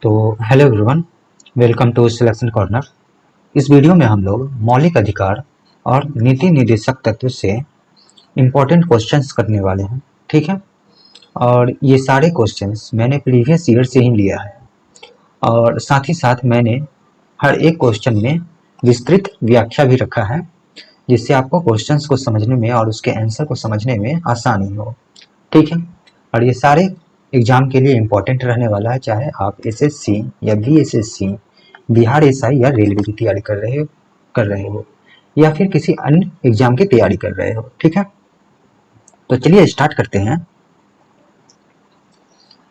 तो hello everyone, welcome to selection corner. इस video में हम लोग मौलिक अधिकार और नीति निर्देशक तत्व से इम्पोर्टेंट क्वेश्चंस करने वाले हैं। ठीक है, और ये सारे क्वेश्चंस मैंने प्रीवियस ईयर से ही लिया है और साथ ही साथ मैंने हर एक क्वेश्चन में विस्तृत व्याख्या भी रखा है, जिससे आपको क्वेश्चंस को समझने में और उसके आंसर को समझने में आसानी हो। ठीक है, और ये सारे एग्जाम के लिए इम्पोर्टेंट रहने वाला है, चाहे आप एसएससी या बीएसएससी, बिहार एसआई या रेलवे की तैयारी कर रहे हो या फिर किसी अन्य एग्जाम की तैयारी कर रहे हो। ठीक है, तो चलिए स्टार्ट करते हैं।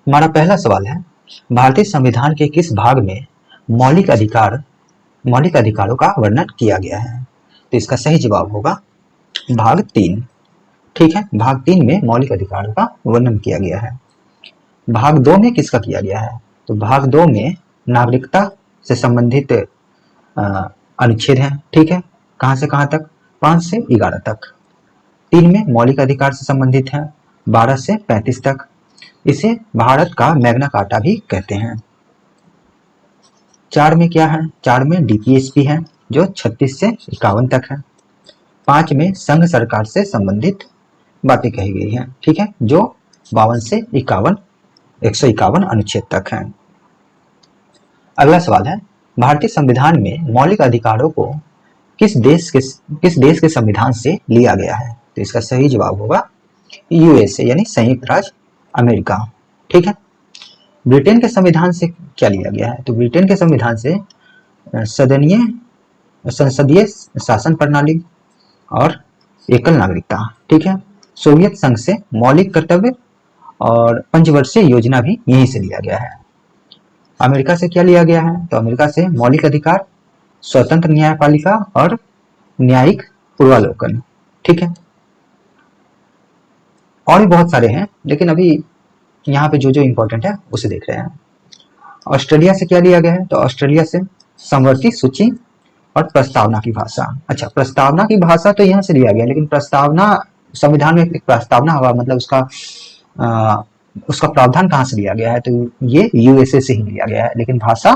हमारा पहला सवाल है, भारतीय संविधान के किस भाग में मौलिक अधिकारों का वर्णन किया गया है? तो इसका सही जवाब होगा भाग 3। ठीक है, भाग 3 में मौलिक अधिकारों का वर्णन किया गया है। भाग 2 में किसका किया गया है? तो भाग 2 में नागरिकता से संबंधित अनुच्छेद हैं। ठीक है, कहां से कहां तक? 5 से 11 तक। 3 में मौलिक अधिकार से संबंधित है, 12 से 35 तक। इसे भारत का मैग्ना कार्टा भी कहते हैं। 4 में क्या है? 4 में डीपीएसपी है, जो 36 से 51 तक है। 5 में संघ सरकार से संबंधित बातें कही गई हैं। ठीक है, जो 52 से 151 अनुच्छेद तक है। अगला सवाल है, भारतीय संविधान में मौलिक अधिकारों को किस देश के संविधान से लिया गया है? तो इसका सही जवाब होगा यूएसए यानी संयुक्त राज्य अमेरिका। ठीक है, ब्रिटेन के संविधान से क्या लिया गया है? तो ब्रिटेन के संविधान से संसदीय शासन प्रणाली और एकल नागरिकता। ठीक है, सोवियत संघ से मौलिक कर्तव्य और पंचवर्षीय योजना भी यहीं से लिया गया है। अमेरिका से क्या लिया गया है? तो अमेरिका से मौलिक अधिकार, स्वतंत्र न्यायपालिका और न्यायिक पूर्वावलोकन। ठीक है, और भी बहुत सारे हैं, लेकिन अभी यहाँ पे जो जो इंपॉर्टेंट है उसे देख रहे हैं। ऑस्ट्रेलिया से क्या लिया गया है? तो ऑस्ट्रेलिया से समवर्ती सूची और प्रस्तावना की भाषा। अच्छा, प्रस्तावना की भाषा तो यहाँ से लिया गया, लेकिन प्रस्तावना संविधान में एक प्रस्तावना हुआ, मतलब उसका प्रावधान कहाँ से लिया गया है? तो ये यूएसए से ही लिया गया है, लेकिन भाषा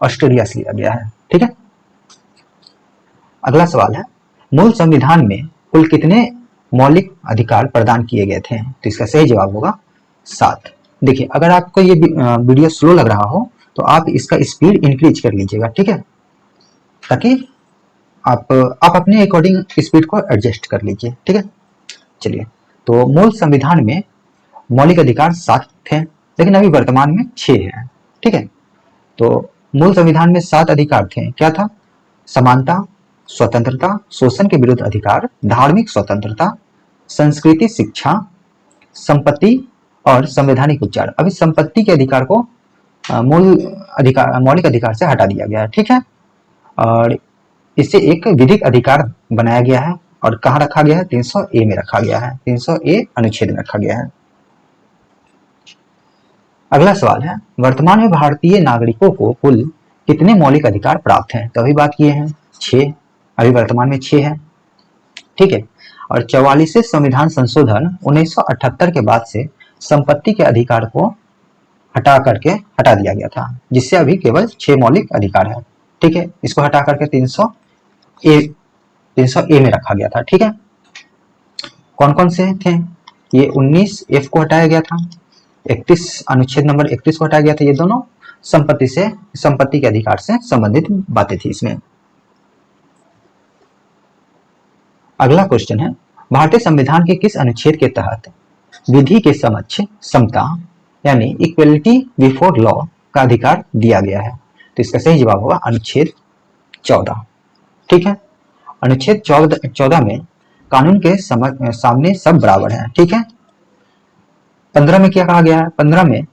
ऑस्ट्रेलिया से लिया गया है। ठीक है, अगला सवाल है, मूल संविधान में कुल कितने मौलिक अधिकार प्रदान किए गए थे? तो इसका सही जवाब होगा 7। देखिए, अगर आपको ये वीडियो स्लो लग रहा हो तो आप इसका स्पीड इंक्रीज कर लीजिएगा। ठीक है, ताकि आप अपने अकॉर्डिंग स्पीड को एडजस्ट कर लीजिए। ठीक है, चलिए, तो मूल संविधान में मौलिक अधिकार 7 थे, लेकिन अभी वर्तमान में 6 है। ठीक है, तो मूल संविधान में 7 अधिकार थे। क्या था? समानता, स्वतंत्रता, शोषण के विरुद्ध अधिकार, धार्मिक स्वतंत्रता, संस्कृति, शिक्षा, संपत्ति और संवैधानिक उपचार। अभी संपत्ति के अधिकार को मौलिक अधिकार से हटा दिया गया है। ठीक है, और इसे एक विधिक अधिकार बनाया गया है और कहाँ रखा गया है? 300A में रखा गया है, 300A अनुच्छेद में रखा गया है। अगला सवाल है, वर्तमान में भारतीय नागरिकों को कुल कितने मौलिक अधिकार प्राप्त हैं? तो अभी बात किए हैं 6, अभी वर्तमान में 6 है। ठीक है, और 44वें संविधान संशोधन 1978 के बाद से संपत्ति के अधिकार को हटा दिया गया था, जिससे अभी केवल 6 मौलिक अधिकार है। ठीक है, इसको हटा करके 300A में रखा गया था। ठीक है, कौन कौन से थे? ये 19F को हटाया गया था, 31 अनुच्छेद नंबर 31 को हटाया गया था। ये दोनों संपत्ति के अधिकार से संबंधित बातें थी इसमें। अगला क्वेश्चन है, भारतीय संविधान के किस अनुच्छेद के तहत विधि के समक्ष समता यानी इक्वलिटी बिफोर लॉ का अधिकार दिया गया है? तो इसका सही जवाब होगा अनुच्छेद 14। ठीक है, अनुच्छेद 14 में कानून के सामने सब बराबर हैं। ठीक है, 15 में क्या कहा गया है? 15 में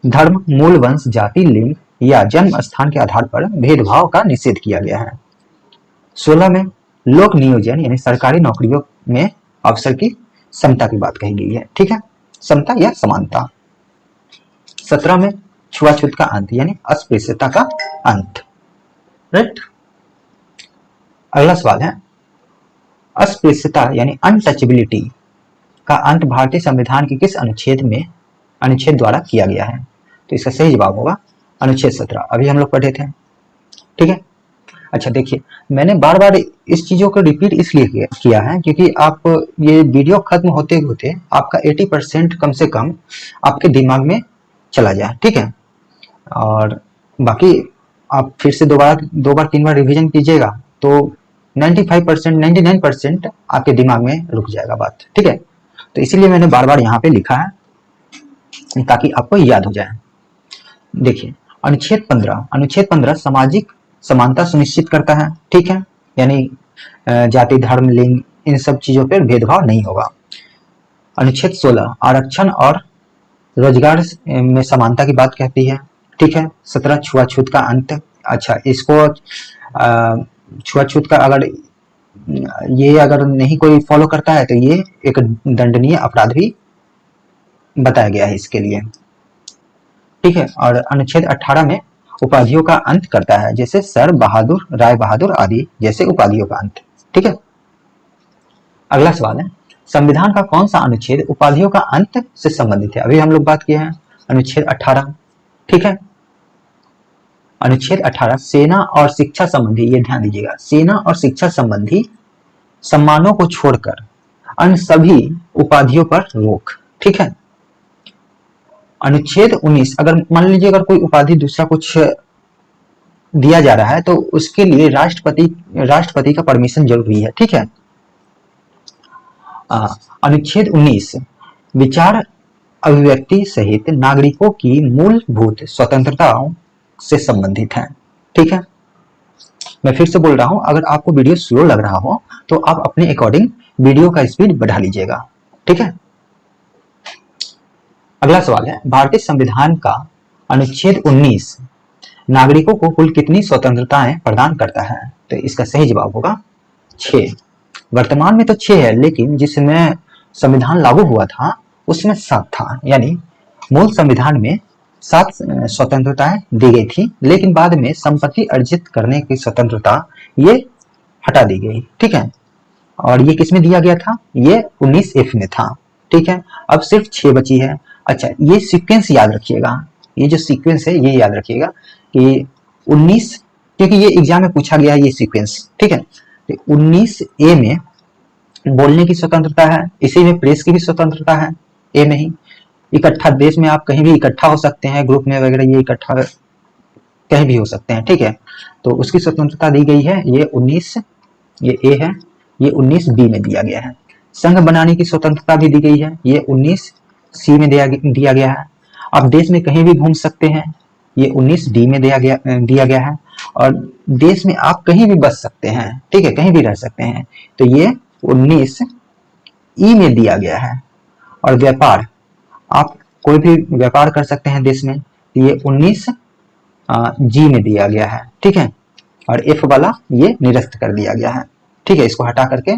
धर्म, मूल वंश, जाति, लिंग या जन्म स्थान के आधार पर भेदभाव का निषेध किया गया है। 16 में लोक नियोजन यानी सरकारी नौकरियों में अवसर की समता की बात कही गई है। ठीक है, समता या समानता। 17 में छुआछूत का अंत यानी अस्पृश्यता का अंत। राइट, अगला सवाल है, अस्पृश्यता यानी अनटचेबिलिटी का अंत भारतीय संविधान के किस अनुच्छेद द्वारा किया गया है? तो इसका सही जवाब होगा अनुच्छेद 17, अभी हम लोग पढ़े थे। ठीक है, अच्छा देखिए, मैंने बार बार इस चीजों को रिपीट इसलिए किया है क्योंकि आप ये वीडियो खत्म होते होते आपका 80% कम से कम आपके दिमाग में चला जाए। ठीक है, और बाकी आप फिर से दो बार 3 बार रिवीजन कीजिएगा तो 95% 99% आपके दिमाग में रुक जाएगा बात। ठीक है, तो इसीलिए मैंने बार बार यहाँ पे लिखा है ताकि आपको याद हो जाए। देखिए, अनुच्छेद 15 सामाजिक समानता सुनिश्चित करता है। ठीक है, यानी जाति, धर्म, लिंग, इन सब चीजों पर भेदभाव नहीं होगा। अनुच्छेद 16 आरक्षण और रोजगार में समानता की बात कहती है। ठीक है, 17 छुआछूत का अंत। अच्छा, इसको छुआछूत का अगर नहीं कोई फॉलो करता है तो ये एक दंडनीय अपराध भी बताया गया है इसके लिए। ठीक है, और अनुच्छेद 18 में उपाधियों का अंत करता है, जैसे सर बहादुर, राय बहादुर आदि जैसे उपाधियों का अंत। ठीक है, अगला सवाल है, संविधान का कौन सा अनुच्छेद उपाधियों का अंत से संबंधित है? अभी हम लोग बात किए हैं अनुच्छेद 18। ठीक है, अनुच्छेद 18 सेना और शिक्षा संबंधी, ये ध्यान दीजिएगा, सेना और शिक्षा संबंधी सम्मानों को छोड़कर अन्य सभी उपाधियों पर रोक। ठीक है, अनुच्छेद 19, अगर मान लीजिए अगर कोई उपाधि दूसरा कुछ दिया जा रहा है तो उसके लिए राष्ट्रपति का परमिशन जरूरी है। ठीक है, अनुच्छेद 19 विचार अभिव्यक्ति सहित नागरिकों की मूलभूत स्वतंत्रताओं से संबंधित है। ठीक है, मैं फिर से बोल रहा हूं, अगर आपको वीडियो स्लो लग रहा हो तो आप अपने अकॉर्डिंग वीडियो का स्पीड बढ़ा लीजिएगा। ठीक है, अगला सवाल है, भारतीय संविधान का अनुच्छेद 19 नागरिकों को कुल कितनी स्वतंत्रताएं प्रदान करता है? तो इसका सही जवाब होगा 6। वर्तमान में तो 6 है, लेकिन जिसमें संविधान लागू हुआ था उसमें 7 था, यानी मूल संविधान में 7 स्वतंत्रताएं दी गई थी, लेकिन बाद में संपत्ति अर्जित करने की स्वतंत्रता ये हटा दी गई। ठीक है, और ये किसमें दिया गया था? ये 19F में था। ठीक है, अब सिर्फ 6 बची है। अच्छा, ये सीक्वेंस याद रखिएगा, ये जो सीक्वेंस है ये याद रखिएगा कि 19, क्योंकि ये एग्जाम में पूछा गया है ये सीक्वेंस। ठीक है, तो 19A में बोलने की स्वतंत्रता है, इसी में प्रेस की भी स्वतंत्रता है, ए में ही। इकट्ठा, देश में आप कहीं भी इकट्ठा हो सकते हैं, ग्रुप में वगैरह, ये इकट्ठा कहीं भी हो सकते हैं। ठीक है, तो उसकी स्वतंत्रता दी गई है, ये 19, ये ए है, ये 19B में दिया गया है। संघ बनाने की स्वतंत्रता भी दी गई है, ये 19C में दिया गया है। आप देश में कहीं भी घूम सकते हैं, ये 19D में दिया गया है। और देश में आप कहीं भी बस सकते हैं, ठीक है, कहीं भी रह सकते हैं, तो ये 19E में दिया गया है। और व्यापार, आप कोई भी व्यापार कर सकते हैं देश में, तो ये 19G में दिया गया है। ठीक है, और F वाला ये निरस्त कर दिया गया है। ठीक है, इसको हटा करके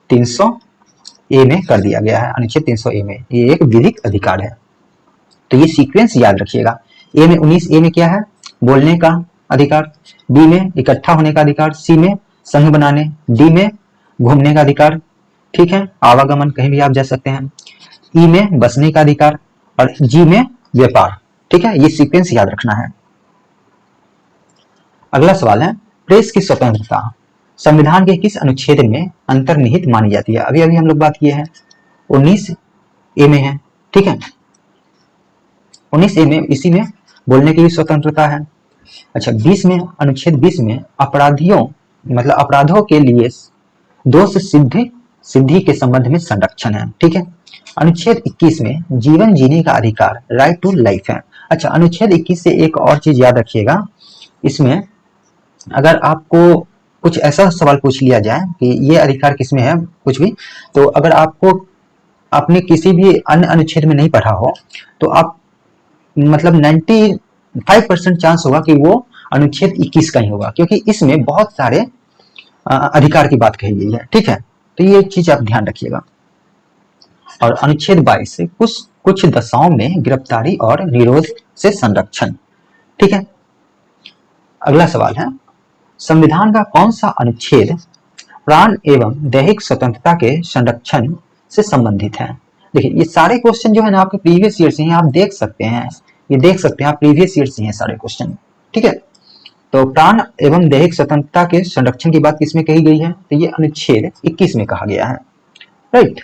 300A में कर दिया गया है, अनुच्छेद 300A में। ये एक विधिक अधिकार है, तो ये सीक्वेंस याद रखिएगा। ए में 19A में क्या है? बोलने का अधिकार, बी में इकट्ठा होने का अधिकार, सी में संघ बनाने, डी में घूमने का अधिकार, ठीक है, आवागमन, कहीं भी आप जा सकते हैं, ई में बसने का अधिकार, और जी में व्यापार। ठीक है, ये सीक्वेंस याद रखना है। अगला सवाल है, प्रेस की स्वतंत्रता संविधान के किस अनुच्छेद में अंतर्निहित मानी जाती है? अभी अभी हम लोग बात किए हैं, 19A में है। ठीक है, 19A में, इसी में बोलने की भी स्वतंत्रता है। अच्छा, 20 में, अनुच्छेद 20 में अपराधियों, मतलब अपराधों के लिए दोष सिद्धि के संबंध में संरक्षण है। ठीक है, अनुच्छेद 21 में जीवन जीने का अधिकार, राइट टू लाइफ है। अच्छा, अनुच्छेद 21 से एक और चीज याद रखिएगा, इसमें अगर आपको कुछ ऐसा सवाल पूछ लिया जाए कि ये अधिकार किसमें है, कुछ भी, तो अगर आपने किसी भी अन्य अनुच्छेद में नहीं पढ़ा हो तो आप मतलब 95% चांस होगा कि वो अनुच्छेद 21 का ही होगा, क्योंकि इसमें बहुत सारे अधिकार की बात कही गई है। ठीक है, तो ये चीज आप ध्यान रखिएगा। और अनुच्छेद 22 से कुछ दशाओं में गिरफ्तारी और निरोध से संरक्षण। ठीक है, अगला सवाल है, संविधान का कौन सा अनुच्छेद प्राण एवं दैहिक स्वतंत्रता के संरक्षण से संबंधित है? देखिए, ये सारे क्वेश्चन जो है ना आपके प्रीवियस ईयर से हैं, आप देख सकते हैं, ये देख सकते हैं आप, प्रीवियस ईयर से हैं सारे क्वेश्चन। ठीक है, तो प्राण एवं दैहिक स्वतंत्रता के संरक्षण की बात किसमें कही गई है? तो ये अनुच्छेद 21 में कहा गया है। राइट।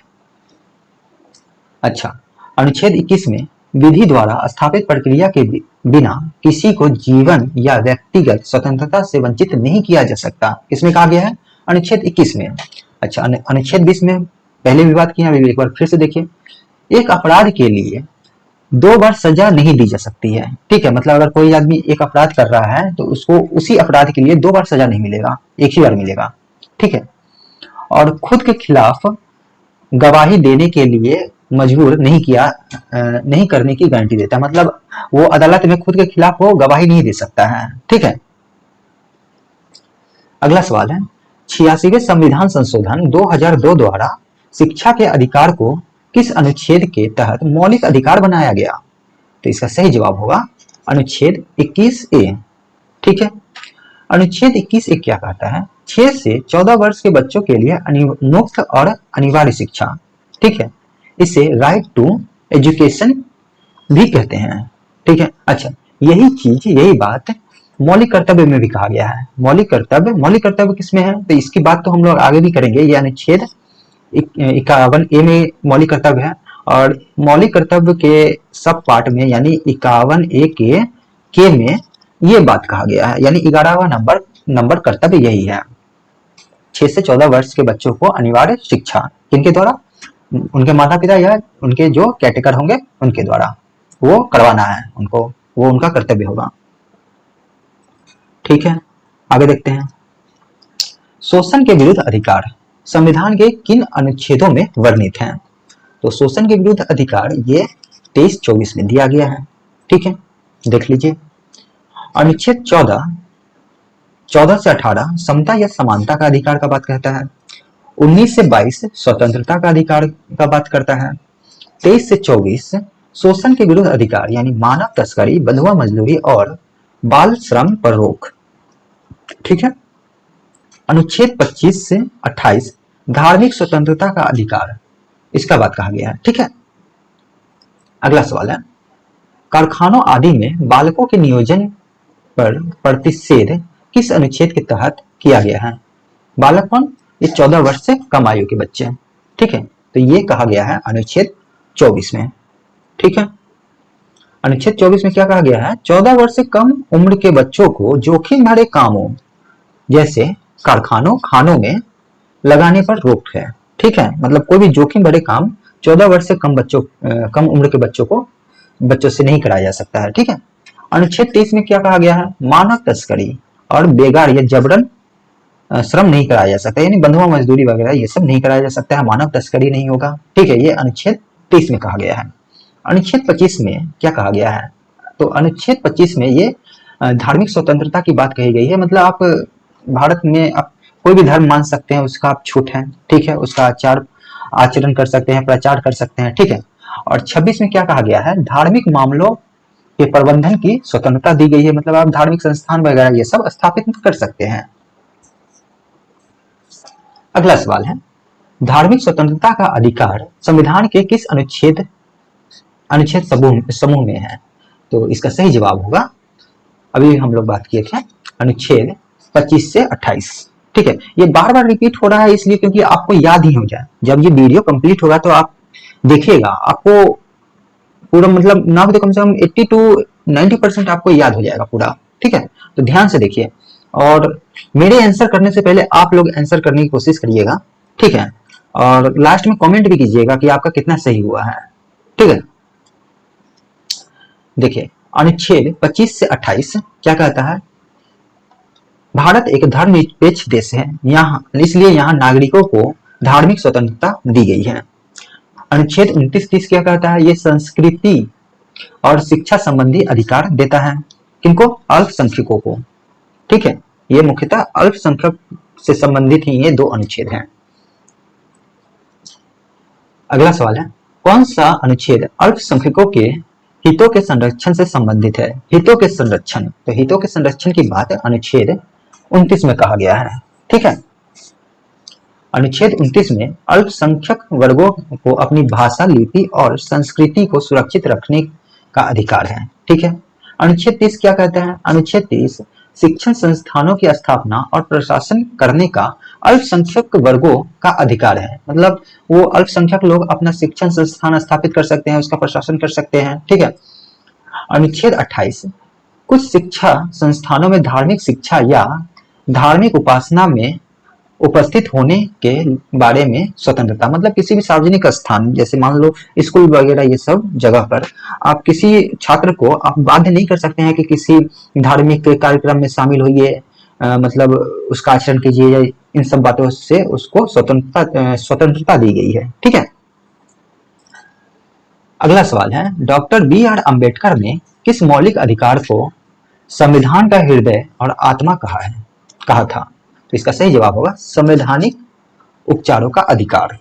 अच्छा, अनुच्छेद 21 में विधि द्वारा स्थापित प्रक्रिया के बिना किसी को जीवन या व्यक्तिगत स्वतंत्रता से वंचित नहीं किया जा सकता। किसमें कहा गया है? अनुच्छेद 21 में। अच्छा, अनुच्छेद 20 में पहले भी बात की है, अभी एक बार फिर से देखिए। एक अपराध के लिए 2 बार सजा नहीं दी जा सकती है। ठीक है, मतलब अगर कोई आदमी एक अपराध कर रहा है तो उसको उसी अपराध के लिए 2 बार सजा नहीं मिलेगा, एक ही बार मिलेगा। ठीक है, और खुद के खिलाफ गवाही देने के लिए मजबूर नहीं करने की गारंटी देता है। मतलब वो अदालत में खुद के खिलाफ वो गवाही नहीं दे सकता है। ठीक है, अगला सवाल है, 86वें संविधान संशोधन 2002 द्वारा शिक्षा के अधिकार को किस अनुच्छेद के तहत मौलिक अधिकार बनाया गया? तो इसका सही जवाब होगा अनुच्छेद 21A। ठीक है, अनुच्छेद 21A क्या कहता है? 6 से 14 वर्ष के बच्चों के लिए मुफ्त और अनिवार्य शिक्षा। ठीक है, इसे राइट टू एजुकेशन भी कहते हैं। ठीक है, अच्छा, यही बात मौलिक कर्तव्य में भी कहा गया है। मौलिक कर्तव्य किसमें है? तो इसकी बात तो हम लोग आगे भी करेंगे। ये अनुच्छेद 51A में मौलिक कर्तव्य है, और मौलिक कर्तव्य के सब पार्ट में यानी 51A के में ये बात कहा गया है, यानी 11वां नंबर कर्तव्य यही है। 6 से 14 वर्ष के बच्चों को अनिवार्य शिक्षा किनके द्वारा? उनके माता पिता या उनके जो कैटेकर होंगे उनके द्वारा वो करवाना है उनको, वो उनका कर्तव्य होगा। ठीक है, आगे देखते हैं। शोषण के विरुद्ध अधिकार संविधान के किन अनुच्छेदों में वर्णित हैं? तो शोषण के विरुद्ध अधिकार ये 23-24 में दिया गया है। ठीक है, देख लीजिए। अनुच्छेद 14 से 18 समता या समानता का अधिकार का बात कहता है। 19 से 22 स्वतंत्रता का अधिकार का बात करता है। 23 से 24 शोषण के विरुद्ध अधिकार यानी मानव तस्करी, बंधुआ मजदूरी और बाल श्रम पर रोक। ठीक है, अनुच्छेद 25 से 28 धार्मिक स्वतंत्रता का अधिकार, इसका बात कहा गया है। ठीक है, अगला सवाल है, कारखानों आदि में बालकों के नियोजन पर प्रतिषेध किस अनुच्छेद के तहत किया गया है? बालक कौन? ये 14 वर्ष से कम आयु के बच्चे। ठीक है, तो ये कहा गया है अनुच्छेद 24 में। ठीक है, अनुच्छेद 24 में क्या कहा गया है? 14 वर्ष से कम उम्र के बच्चों को जोखिम भरे कामों जैसे खानों में लगाने पर रोक है। ठीक है, मतलब कोई भी जोखिम भरे काम 14 वर्ष से कम उम्र के बच्चों से नहीं कराया जा सकता है। ठीक है, अनुच्छेद 23 में क्या कहा गया है? मानव तस्करी और बेगार या जबरन श्रम नहीं कराया जा सकता, यानी बंधुआ मजदूरी वगैरह ये सब नहीं कराया जा सकता है, मानव तस्करी नहीं होगा। ठीक है, ये अनुच्छेद 23 में कहा गया है। अनुच्छेद 25 में क्या कहा गया है? तो अनुच्छेद 25 में ये धार्मिक स्वतंत्रता की बात कही गई है। मतलब आप भारत में आप कोई भी धर्म मान सकते हैं, उसका आप छूट है। ठीक है, उसका आचरण कर सकते हैं, प्रचार कर सकते हैं। ठीक है, और 26 में क्या कहा गया है? धार्मिक मामलों के प्रबंधन की स्वतंत्रता दी गई है। मतलब आप धार्मिक संस्थान वगैरह ये सब स्थापित कर सकते हैं। अगला सवाल है, धार्मिक स्वतंत्रता का अधिकार संविधान के किस अनुच्छेद समूह में है? तो इसका सही जवाब होगा, अभी हम लोग बात किए थे, अनुच्छेद 25 से 28। ठीक है, ये बार बार रिपीट हो रहा है इसलिए क्योंकि आपको याद ही हो जाए। जब ये वीडियो कंप्लीट होगा तो आप देखिएगा, आपको पूरा मतलब ना भी कम से कम 80 to 90% आपको याद हो जाएगा पूरा। ठीक है, तो ध्यान से देखिए, और मेरे आंसर करने से पहले आप लोग आंसर करने की कोशिश करिएगा। ठीक है, और लास्ट में कमेंट भी कीजिएगा कि आपका कितना सही हुआ है। ठीक है, देखिए अनुच्छेद 25 से 28 क्या कहता है? भारत एक धर्मनिरपेक्ष देश है, इसलिए यहाँ नागरिकों को धार्मिक स्वतंत्रता दी गई है। अनुच्छेद 29-30 क्या कहता है? ये संस्कृति और शिक्षा संबंधी अधिकार देता है। किनको? अल्पसंख्यकों को। ठीक है, ये मुख्यतः अल्पसंख्यक से संबंधित ही ये 2 अनुच्छेद हैं। अगला सवाल है, कौन सा अनुच्छेद अल्पसंख्यकों के हितों के संरक्षण से संबंधित है? हितों के संरक्षण, तो हितों के संरक्षण की बात अनुच्छेद 29 में कहा गया है। ठीक है, अनुच्छेद 29 में अल्पसंख्यक वर्गों को अपनी भाषा, लिपि और संस्कृति को सुरक्षित रखने का अधिकार है। ठीक है, अनुच्छेद 30 क्या कहते हैं? अनुच्छेद 30 शिक्षण संस्थानों की स्थापना और प्रशासन करने का अल्पसंख्यक वर्गों का अधिकार है। मतलब वो अल्पसंख्यक लोग अपना शिक्षण संस्थान स्थापित कर सकते हैं, उसका प्रशासन कर सकते हैं। ठीक है, अनुच्छेद 28 कुछ शिक्षा संस्थानों में धार्मिक शिक्षा या धार्मिक उपासना में उपस्थित होने के बारे में स्वतंत्रता। मतलब किसी भी सार्वजनिक स्थान, जैसे मान लो स्कूल वगैरह, ये सब जगह पर आप किसी छात्र को आप बाध्य नहीं कर सकते हैं कि किसी धार्मिक कार्यक्रम में शामिल होइए, मतलब उसका आचरण कीजिए। इन सब बातों से उसको स्वतंत्रता दी गई है। ठीक है, अगला सवाल है, डॉक्टर बी.आर. अम्बेडकर ने किस मौलिक अधिकार को संविधान का हृदय और आत्मा कहा था? तो इसका सही जवाब होगा संवैधानिक उपचारों का अधिकार।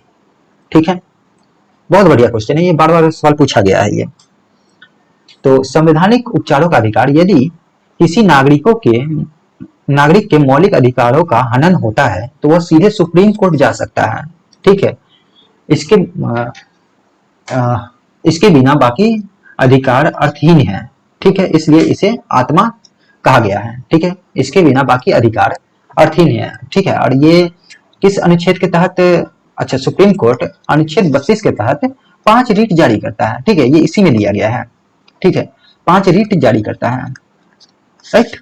ठीक है, बहुत बढ़िया क्वेश्चन है, ये बार बार सवाल पूछा गया है ये। तो संवैधानिक उपचारों का अधिकार, यदि किसी नागरिक के मौलिक अधिकारों का हनन होता है तो वह सीधे सुप्रीम कोर्ट जा सकता है। ठीक है, इसके बिना बाकी अधिकार अर्थहीन है। ठीक है, इसलिए इसे आत्मा कहा गया है। ठीक है, इसके बिना बाकी अधिकार अर्थहीन है। ठीक है, और ये किस अनुच्छेद के तहत? अच्छा, सुप्रीम कोर्ट अनुच्छेद 32 के तहत 5 रीट जारी करता है। ठीक है, ये इसी में दिया गया है। ठीक है, 5 रीट जारी करता है, राइट।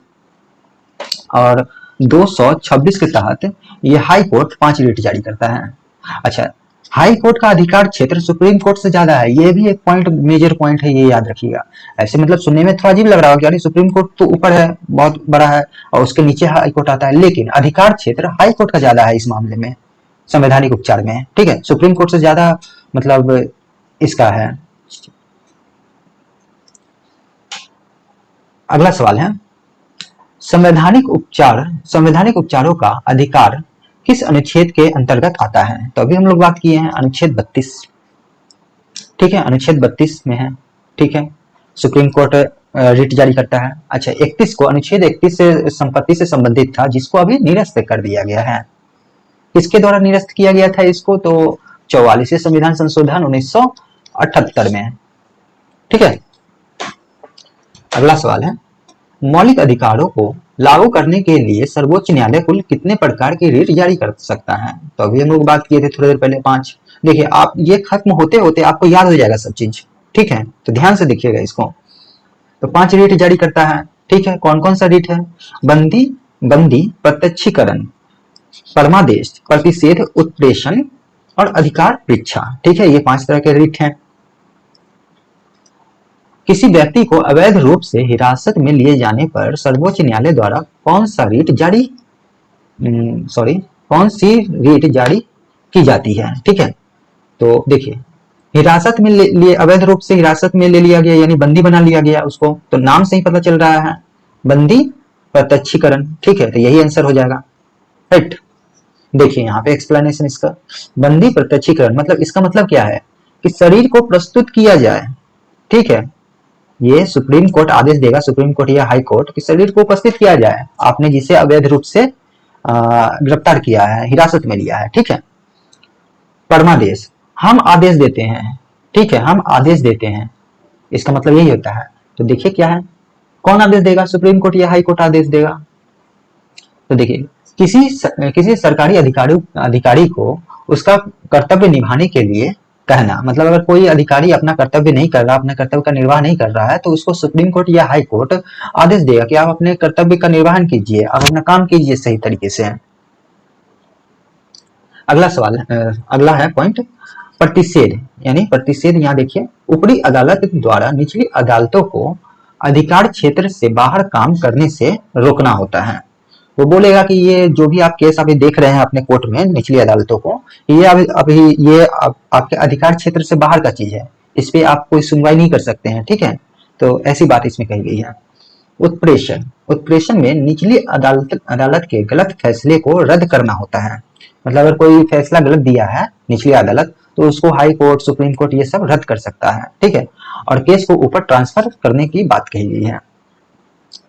और 226 के तहत ये हाई कोर्ट 5 रीट जारी करता है। अच्छा, हाई कोर्ट का अधिकार क्षेत्र सुप्रीम कोर्ट से ज्यादा है, ये भी एक पॉइंट, मेजर पॉइंट है, ये याद रखिएगा। ऐसे मतलब सुनने में थोड़ा अजीब लग रहा होगा कि यार सुप्रीम कोर्ट तो ऊपर है, बहुत बड़ा है, और उसके नीचे हाई कोर्ट आता है, लेकिन अधिकार क्षेत्र हाई कोर्ट का ज्यादा है इस मामले में, संवैधानिक उपचार में। ठीक है, सुप्रीम कोर्ट से ज्यादा मतलब इसका है। अगला सवाल है, संवैधानिक उपचारों का अधिकार किस अनुच्छेद के अंतर्गत आता है? तो अभी हम लोग बात किए हैं अनुच्छेद 32। ठीक है, अनुच्छेद 32 में है। ठीक है, सुप्रीम कोर्ट रिट जारी करता है। अच्छा, 31 को, अनुच्छेद 31 से संपत्ति से संबंधित था, जिसको अभी निरस्त कर दिया गया है। किसके द्वारा निरस्त किया गया था इसको? तो 44वें संविधान संशोधन 1978 में। ठीक है, अगला सवाल है, मौलिक अधिकारों को लागू करने के लिए सर्वोच्च न्यायालय कुल कितने प्रकार की रिट जारी कर सकता है? तो अभी हम लोग बात किए थे थोड़ी देर पहले, 5। देखिए, आप ये खत्म होते होते आपको याद हो जाएगा सब चीज। ठीक है, तो ध्यान से देखिएगा इसको। तो 5 रिट जारी करता है। ठीक है, कौन कौन सा रिट है? बंदी, प्रत्यक्षीकरण, परमादेश, प्रतिषेध, उत्प्रेषण और अधिकार परीक्षा। ठीक है, ये 5 तरह के रिट हैं। किसी व्यक्ति को अवैध रूप से हिरासत में लिए जाने पर सर्वोच्च न्यायालय द्वारा कौन सी रीट जारी की जाती है? ठीक है, तो देखिए, हिरासत में लिए, अवैध रूप से हिरासत में ले लिया गया, यानी बंदी बना लिया गया उसको, तो नाम से ही पता चल रहा है, बंदी प्रत्यक्षीकरण। ठीक है, तो यही आंसर हो जाएगा, राइट। देखिए यहाँ पे एक्सप्लेनेशन इसका, बंदी प्रत्यक्षीकरण मतलब, इसका मतलब क्या है कि शरीर को प्रस्तुत किया जाए। ठीक है, ये सुप्रीम कोर्ट आदेश देगा, सुप्रीम कोर्ट या हाई कोर्ट, कि शरीर को उपस्थित किया जाए, आपने जिसे अवैध रूप से गिरफ्तार किया है, हिरासत में लिया है। ठीक है, परमादेश, हम आदेश देते हैं। ठीक है, हम आदेश देते हैं, इसका मतलब यही होता है। तो देखिए क्या है, कौन आदेश देगा? सुप्रीम कोर्ट या हाई कोर्ट आदेश देगा। तो देखिए, किसी सरकारी अधिकारी को उसका कर्तव्य निभाने के लिए कहना, मतलब अगर कोई अधिकारी अपना कर्तव्य नहीं कर रहा, अपने कर्तव्य का निर्वाह नहीं कर रहा है, तो उसको सुप्रीम कोर्ट या हाई कोर्ट आदेश देगा कि आप अपने कर्तव्य का निर्वहन कीजिए, आप अपना काम कीजिए सही तरीके से। अगला सवाल, अगला है पॉइंट, प्रतिषेध। यानी प्रतिषेध, यहाँ देखिए, ऊपरी अदालत द्वारा निचली अदालतों को अधिकार क्षेत्र से बाहर काम करने से रोकना होता है। वो बोलेगा कि ये जो भी आप केस अभी देख रहे हैं अपने कोर्ट में, निचली अदालतों को, ये अभी ये आपके अधिकार क्षेत्र से बाहर का चीज है, इस पे आप कोई सुनवाई नहीं कर सकते हैं। ठीक है, तो ऐसी बात इसमें कही गई है। उत्प्रेषण में निचली अदालत के गलत फैसले को रद्द करना होता है। मतलब अगर कोई फैसला गलत दिया है निचली अदालत, तो उसको हाई कोर्ट, सुप्रीम कोर्ट ये सब रद्द कर सकता है। ठीक है, और केस को ऊपर ट्रांसफर करने की बात कही गई है।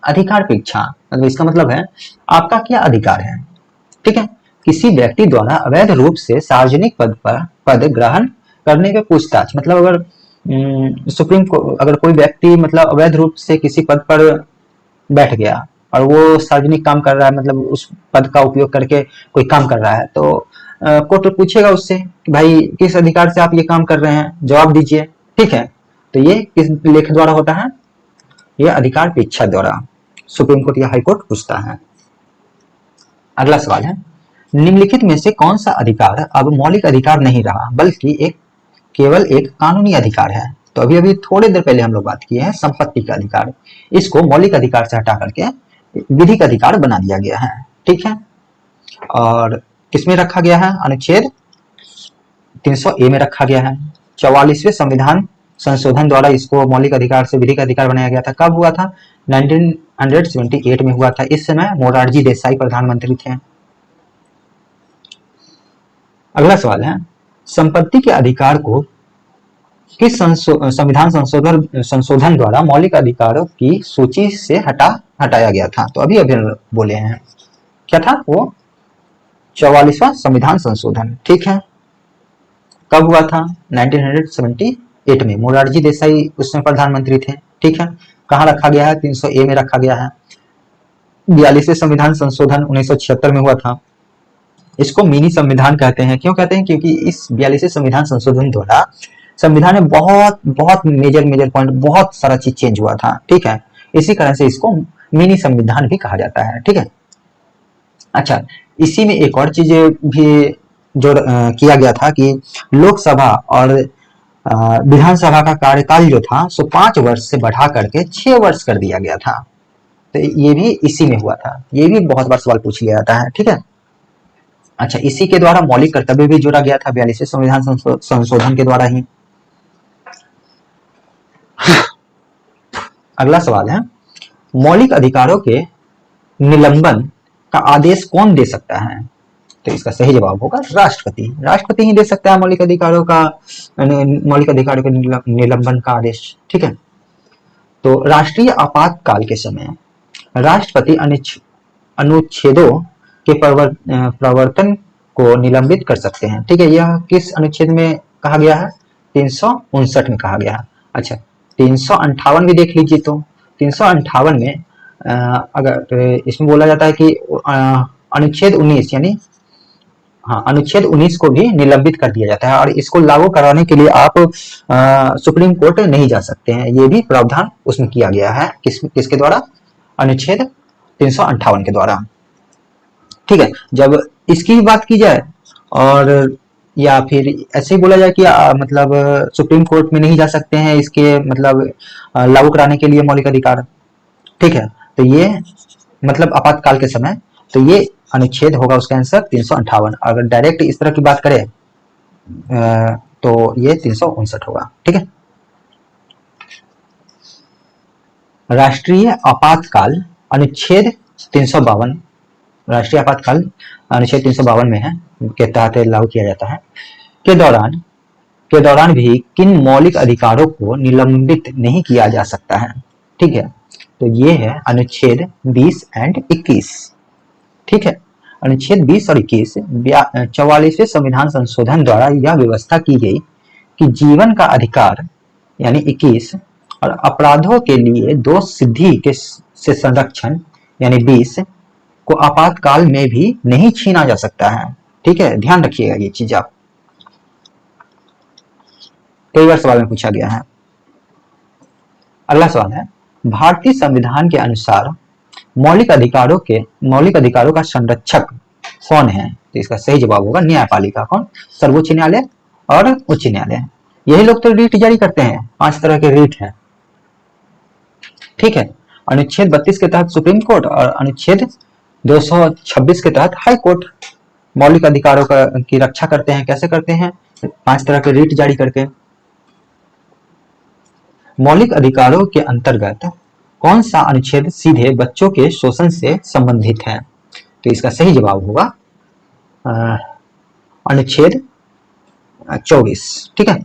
अधिकार परीक्षा, मतलब इसका मतलब है आपका क्या अधिकार है। ठीक है, किसी व्यक्ति द्वारा अवैध रूप से सार्वजनिक पद ग्रहण करने पे पूछताछ, मतलब अगर सुप्रीम को अगर कोई व्यक्ति मतलब अवैध रूप से किसी पद पर बैठ गया और वो सार्वजनिक काम कर रहा है, मतलब उस पद का उपयोग करके कोई काम कर रहा है, तो कोर्ट पूछेगा उससे कि भाई किस अधिकार से आप ये काम कर रहे हैं, जवाब दीजिए। ठीक है, तो ये किस लेख द्वारा होता है? ये अधिकार पेक्षा द्वारा सुप्रीम कोर्ट या हाई कोर्ट पूछता है। अगला सवाल है, निम्नलिखित में से कौन सा अधिकार अब मौलिक अधिकार नहीं रहा बल्कि केवल एक कानूनी अधिकार है? तो अभी अभी थोड़ी देर पहले हम लोग बात किए हैं संपत्ति का अधिकार, इसको मौलिक अधिकार से हटा करके विधिक अधिकार बना दिया गया है। ठीक है, और किसमें रखा गया है? अनुच्छेद 300A में रखा गया है। 44वें संविधान संशोधन द्वारा इसको मौलिक अधिकार से विधिक अधिकार बनाया गया था। कब हुआ था? 1978 में हुआ था। इस समय मोरारजी देसाई प्रधानमंत्री थे। अगला सवाल है, संपत्ति के अधिकार को किस संविधान संशोधन द्वारा मौलिक अधिकारों की सूची से हटाया गया था? तो अभी अभी बोले हैं, क्या था वो? 44वां संविधान संशोधन। ठीक है, कब हुआ था? 1978 में। मोरारजी देसाई उस समय प्रधानमंत्री थे। ठीक है, कहाँ रखा गया है? 300A में रखा गया है। 42वें संविधान संशोधन 1976 में हुआ था। इसको मिनी संविधान कहते हैं। क्यों कहते हैं? क्योंकि इस 42वें संविधान संशोधन द्वारा संविधान में बहुत बहुत मेजर पॉइंट, बहुत सारा चीज चेंज हुआ था। ठीक है, इसी कारण से इसको मिनी संविधान भी कहा जाता है। ठीक है, अच्छा, इसी में एक और चीज भी जो किया गया था कि लोकसभा और विधानसभा का कार्यकाल जो था सो 5 वर्ष से बढ़ा करके 6 वर्ष कर दिया गया था। तो ये भी इसी में हुआ था। ये भी बहुत बार सवाल पूछ लिया जाता है। ठीक है, अच्छा, इसी के द्वारा मौलिक कर्तव्य भी जोड़ा गया था 42वें संविधान संशोधन के द्वारा ही। अगला सवाल है, मौलिक अधिकारों के निलंबन का आदेश कौन दे सकता है? तो इसका सही जवाब होगा राष्ट्रपति। राष्ट्रपति ही दे सकता है मौलिक अधिकारों के निलंबन का आदेश। ठीक है, तो राष्ट्रीय आपातकाल के समय राष्ट्रपति अनुच्छेदों के प्रवर्तन को निलंबित कर सकते हैं। ठीक है, यह किस अनुच्छेद में कहा गया है? 359 में कहा गया है। अच्छा, 358 भी देख लीजिए। तो 358 में अगर इसमें बोला जाता है कि अनुच्छेद 19 यानी अनुच्छेद 19 को भी निलंबित कर दिया जाता है और इसको लागू कराने के लिए आप सुप्रीम कोर्ट नहीं जा सकते हैं। ये भी प्रावधान उसमें किया गया है। किसके द्वारा? अनुच्छेद 358 के द्वारा। ठीक है, जब इसकी बात की जाए और या फिर ऐसे ही बोला जाए कि मतलब सुप्रीम कोर्ट में नहीं जा सकते हैं इसके मतलब लागू कराने के लिए मौलिक अधिकार। ठीक है, तो ये मतलब आपातकाल के समय, तो ये अनुच्छेद होगा उसका आंसर 358। अगर डायरेक्ट इस तरह की बात करें तो ये 359 होगा। ठीक है, राष्ट्रीय आपातकाल अनुच्छेद 352, राष्ट्रीय आपातकाल अनुच्छेद 352 में है, के तहत लागू किया जाता है। के दौरान भी किन मौलिक अधिकारों को निलंबित नहीं किया जा सकता है? ठीक है, तो ये है अनुच्छेद 20 और 21। ठीक है, अनुच्छेद 20 और 21 44वें संविधान संशोधन द्वारा यह व्यवस्था की गई कि जीवन का अधिकार यानी 21 और अपराधों के लिए दोष सिद्धि के से संरक्षण यानी 20 को आपातकाल में भी नहीं छीना जा सकता है। ठीक है, ध्यान रखिएगा ये चीज आप, कई बार सवाल में पूछा गया है। अगला सवाल है, भारतीय संविधान के अनुसार मौलिक अधिकारों का संरक्षक कौन है? तो इसका सही जवाब होगा न्यायपालिका। कौन? सर्वोच्च न्यायालय और उच्च न्यायालय। यही लोग तो रीट जारी करते हैं। 5 तरह के रीट हैं। ठीक है, अनुच्छेद 32 के तहत सुप्रीम कोर्ट और अनुच्छेद 226 के तहत हाई कोर्ट मौलिक अधिकारों की रक्षा करते हैं। कैसे करते हैं? 5 तरह के रीट जारी करके। मौलिक अधिकारों के अंतर्गत कौन सा अनुच्छेद सीधे बच्चों के शोषण से संबंधित है? तो इसका सही जवाब होगा अनुच्छेद 24। ठीक है,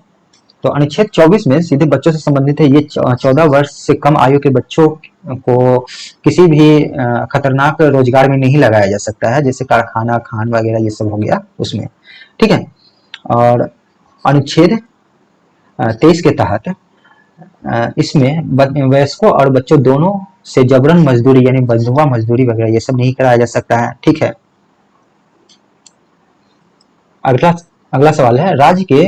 तो अनुच्छेद 24 में सीधे बच्चों से संबंधित है। ये 14 वर्ष से कम आयु के बच्चों को किसी भी खतरनाक रोजगार में नहीं लगाया जा सकता है, जैसे कारखाना, खान वगैरह ये सब हो गया उसमें। ठीक है, और अनुच्छेद 23 के तहत इसमें वयस्कों और बच्चों दोनों से जबरन मजदूरी यानी बंधुआ मजदूरी वगैरह ये सब नहीं कराया जा सकता है। ठीक है, अगला अगला सवाल है, राज्य के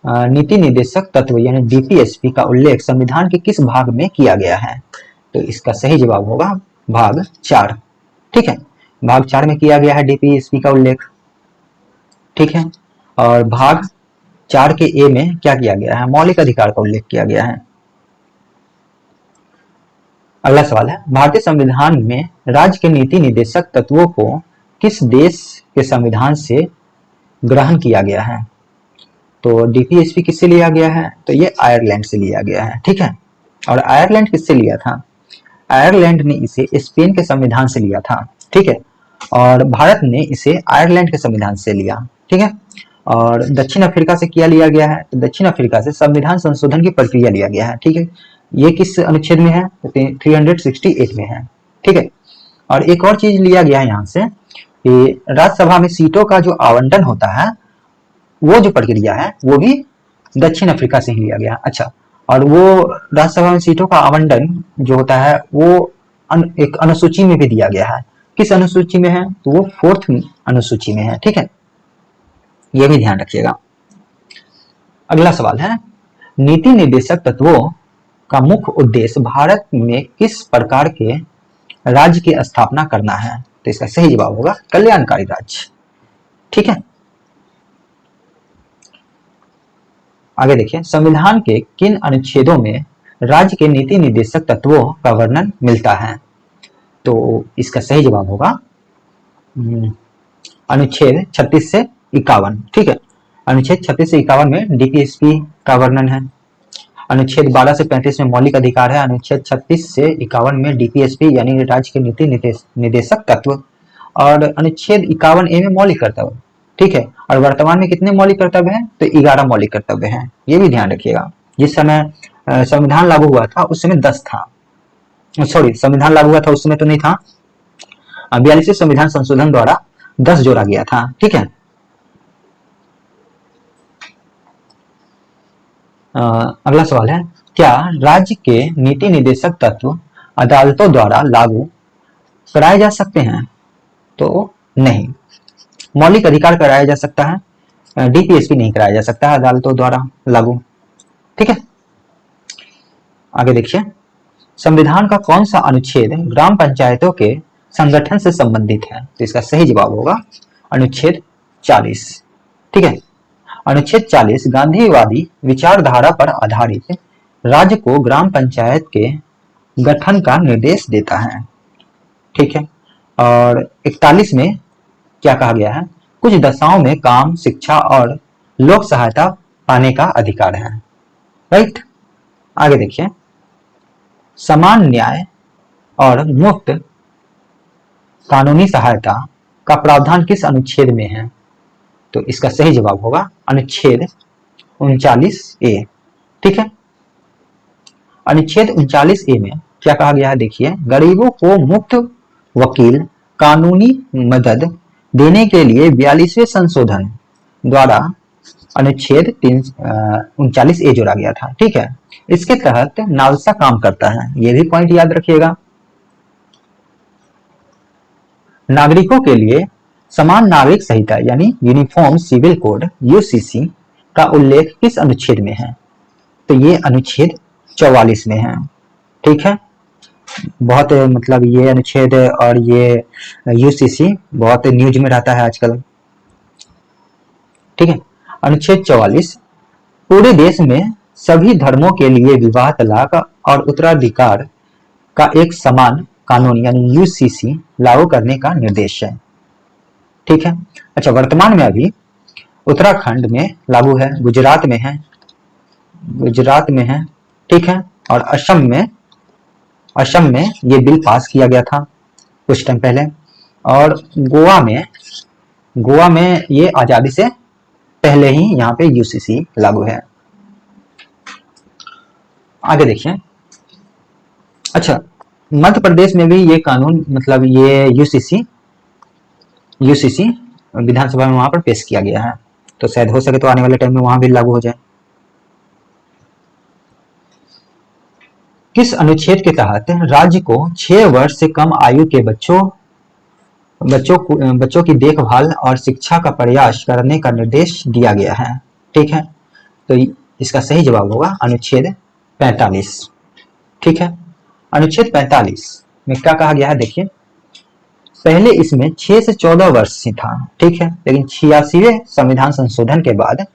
नीति निर्देशक तत्व यानी डीपीएसपी का उल्लेख संविधान के किस भाग में किया गया है? तो इसका सही जवाब होगा भाग 4। ठीक है, भाग 4 में किया गया है डीपीएसपी का उल्लेख। ठीक है, और भाग 4 के ए में क्या किया गया है? मौलिक अधिकार का उल्लेख किया गया है। अगला सवाल है, भारतीय संविधान में राज्य के नीति निर्देशक तत्वों को किस देश के संविधान से ग्रहण किया गया है? तो डीपीएसपी किससे लिया गया है? तो ये आयरलैंड से लिया गया है। ठीक है, और आयरलैंड किससे लिया था? आयरलैंड ने इसे स्पेन के संविधान से लिया था। ठीक है, और भारत ने इसे आयरलैंड के संविधान से लिया। ठीक है, और दक्षिण अफ्रीका से क्या लिया गया है? तो दक्षिण अफ्रीका से संविधान संशोधन की प्रक्रिया लिया गया है। ठीक है, ये किस अनुच्छेद में है? 368 में है। ठीक है, और एक और चीज लिया गया है यहाँ से कि राज्यसभा में सीटों का जो आवंटन होता है वो जो प्रक्रिया है वो भी दक्षिण अफ्रीका से ही लिया गया। अच्छा, और वो राज्यसभा में सीटों का आवंटन जो होता है वो एक अनुसूची में भी दिया गया है। किस अनुसूची में है? तो वो 4th अनुसूची में है। ठीक है, ये भी ध्यान रखिएगा। अगला सवाल है, नीति निर्देशक तत्वों का मुख्य उद्देश्य भारत में किस प्रकार के राज्य की स्थापना करना है? तो इसका सही जवाब होगा कल्याणकारी राज्य। ठीक है, आगे देखिए, संविधान के किन अनुच्छेदों में राज्य के नीति निर्देशक तत्वों का वर्णन मिलता है? तो इसका सही जवाब होगा अनुच्छेद 36 से 51। ठीक है, अनुच्छेद 36 से 51 में डीपीएसपी का वर्णन है। अनुच्छेद 12 से 35 में मौलिक अधिकार है। अनुच्छेद 36 से 51 में डीपीएसपी यानी राज्य के नीति निर्देशक तत्व, और अनुच्छेद 51A में मौलिक कर्तव्य। ठीक है, और वर्तमान में कितने मौलिक कर्तव्य हैं? तो 11 मौलिक कर्तव्य हैं। ये भी ध्यान रखिएगा। जिस समय संविधान लागू हुआ था उस समय 10 था। सॉरी, संविधान लागू हुआ था उस समय तो नहीं था, 42वें संविधान संशोधन द्वारा 10 जोड़ा गया था। ठीक है, अगला सवाल है, क्या राज्य के नीति निर्देशक तत्व अदालतों द्वारा लागू कराए जा सकते हैं? तो नहीं, मौलिक अधिकार कराया जा सकता है, डीपीएसपी नहीं कराया जा सकता है अदालतों द्वारा लागू। ठीक है, आगे देखिए, संविधान का कौन सा अनुच्छेद ग्राम पंचायतों के संगठन से संबंधित है? तो इसका सही जवाब होगा अनुच्छेद 40। ठीक है, अनुच्छेद 40 गांधीवादी विचारधारा पर आधारित राज्य को ग्राम पंचायत के गठन का निर्देश देता है। ठीक है, और 41 में क्या कहा गया है? कुछ दशाओं में काम, शिक्षा और लोक सहायता पाने का अधिकार है। राइट, आगे देखिए, समान न्याय और मुफ्त कानूनी सहायता का प्रावधान किस अनुच्छेद में है? तो इसका सही जवाब होगा अनुच्छेद 39A। ठीक है, अनुच्छेद 39A में क्या कहा गया है? देखिए, गरीबों को मुफ्त वकील कानूनी मदद देने के लिए 42वें संशोधन द्वारा अनुच्छेद 39A जोड़ा गया था। ठीक है, इसके तहत नालसा काम करता है। ये भी पॉइंट याद रखिएगा। नागरिकों के लिए समान नागरिक संहिता यानी यूनिफॉर्म सिविल कोड यूसीसी का उल्लेख किस अनुच्छेद में है? तो ये अनुच्छेद 44 में है। ठीक है, बहुत मतलब ये अनुच्छेद और ये यूसीसी बहुत न्यूज में रहता है आजकल। ठीक है, अनुच्छेद 44 पूरे देश में सभी धर्मों के लिए विवाह, तलाक और उत्तराधिकार का एक समान कानून यानी यूसीसी लागू करने का निर्देश है। ठीक है, अच्छा, वर्तमान में अभी उत्तराखंड में लागू है, गुजरात में है, ठीक है, और असम में ये बिल पास किया गया था कुछ टाइम पहले, और गोवा में ये आजादी से पहले ही यहाँ पे यूसीसी लागू है। आगे देखिए, अच्छा, मध्य प्रदेश में भी ये कानून मतलब ये यूसीसी विधानसभा में वहां पर पेश किया गया है, तो शायद हो सके तो आने वाले टाइम में वहां भी लागू हो जाए। किस अनुच्छेद के तहत राज्य को 6 वर्ष से कम आयु के बच्चों की देखभाल और शिक्षा का प्रयास करने का निर्देश दिया गया है? ठीक है, तो इसका सही जवाब होगा अनुच्छेद 45। ठीक है, अनुच्छेद 45 में क्या कहा गया है देखिए, पहले इसमें 6 से 14 वर्ष ही था, ठीक है, लेकिन 86वें संविधान संशोधन के बाद